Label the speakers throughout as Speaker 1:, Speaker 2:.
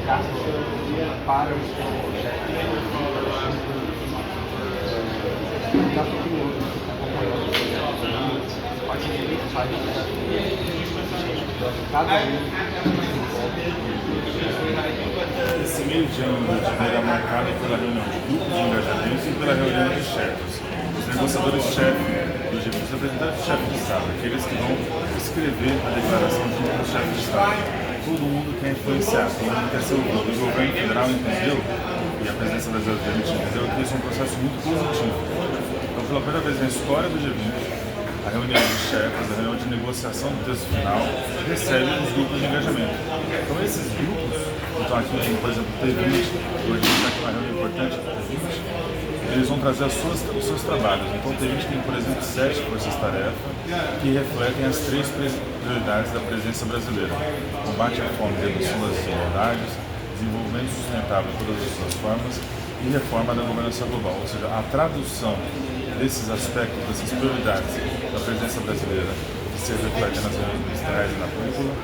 Speaker 1: para os projetos da opinião que está acompanhando pode ser muito fácil cada
Speaker 2: Esse meio de ano de janeiro é marcado pela reunião de grupos de engajamento e pela reunião de chefes. Os negociadores-chefe do G20, os representantes-chefe de Estado, aqueles que vão escrever a declaração junto com os chefes de Estado. Todo mundo quer influenciar, todo mundo quer ser ouvido. O governo federal entendeu, e a presidência brasileira do G20 entendeu, que isso é um processo muito positivo. Então, pela primeira vez na história do G20, a reunião de chefes, a reunião de negociação do texto final, recebe os grupos de engajamento. Então, esses grupos, então aqui, por exemplo, o T20, hoje está aqui uma reunião importante do T20, eles vão trazer os seus trabalhos. Então, o T20 tem, por exemplo, 7 forças-tarefa que refletem as 3 prioridades da presidência brasileira: combate à fome e redução das desigualdades, desenvolvimento sustentável em todas as suas formas e reforma da governança global. Ou seja, a tradução desses aspectos, dessas prioridades da presidência brasileira, que se refletem nas reuniões ministeriais e na cúpula,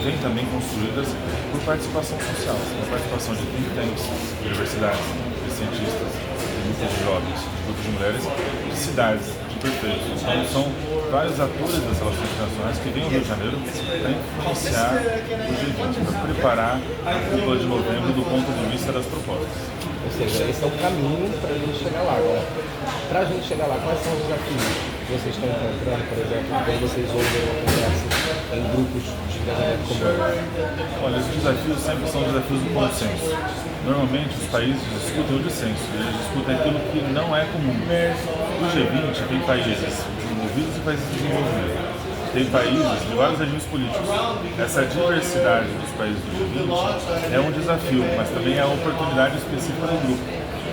Speaker 2: vem também construídas por participação social, por participação de think tanks, de universidades, de cientistas, de grupos de jovens, de grupos de mulheres, de cidades, de prefeitos. Então, são vários atores das relações internacionais que vêm ao Rio de Janeiro para influenciar o G20, para preparar a cúpula de novembro do ponto de vista das propostas.
Speaker 1: Ou seja, esse é o caminho para a gente chegar lá. Agora, para a gente chegar lá, quais são os desafios que vocês estão encontrando, por exemplo, quando vocês ouvem uma conversa em grupos de engajamento como esse?
Speaker 2: Olha, os desafios sempre são desafios do consenso. Normalmente os países discutem o dissenso, eles discutem aquilo que não é comum. No G20 tem países desenvolvidos e países desenvolvidos. Tem países de vários regimes políticos. Essa diversidade dos países do G20 é um desafio, mas também é uma oportunidade específica do grupo.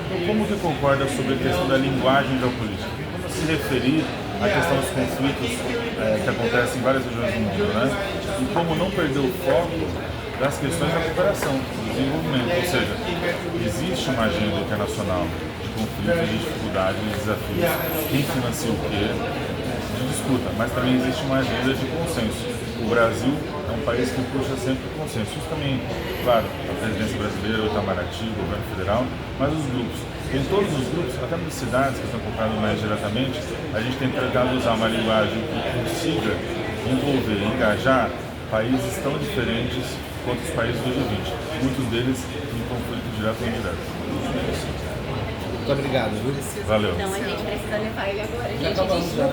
Speaker 2: Então, como que concorda sobre a questão da linguagem geopolítica? Como se referir à questão dos conflitos que acontecem em várias regiões do mundo, né? E como não perder o foco das questões da cooperação, do desenvolvimento. Ou seja, existe uma agenda internacional de conflitos, de dificuldades, de desafios. Quem financia o quê? Disputa, mas também existe uma agenda de consenso. O Brasil é um país que puxa sempre o consenso. Isso também, claro, a presidência brasileira, o Itamaraty, o governo federal, mas os grupos. Em todos os grupos, até nas cidades que estão compradas mais diretamente, a gente tem tentado usar uma linguagem que consiga envolver, engajar países tão diferentes quanto os países do G20. Muitos deles em conflito direto ou indireto.
Speaker 1: Muito obrigado, viu?
Speaker 2: Valeu.
Speaker 3: Então a gente precisa levar ele agora.
Speaker 1: Já acabamos, já.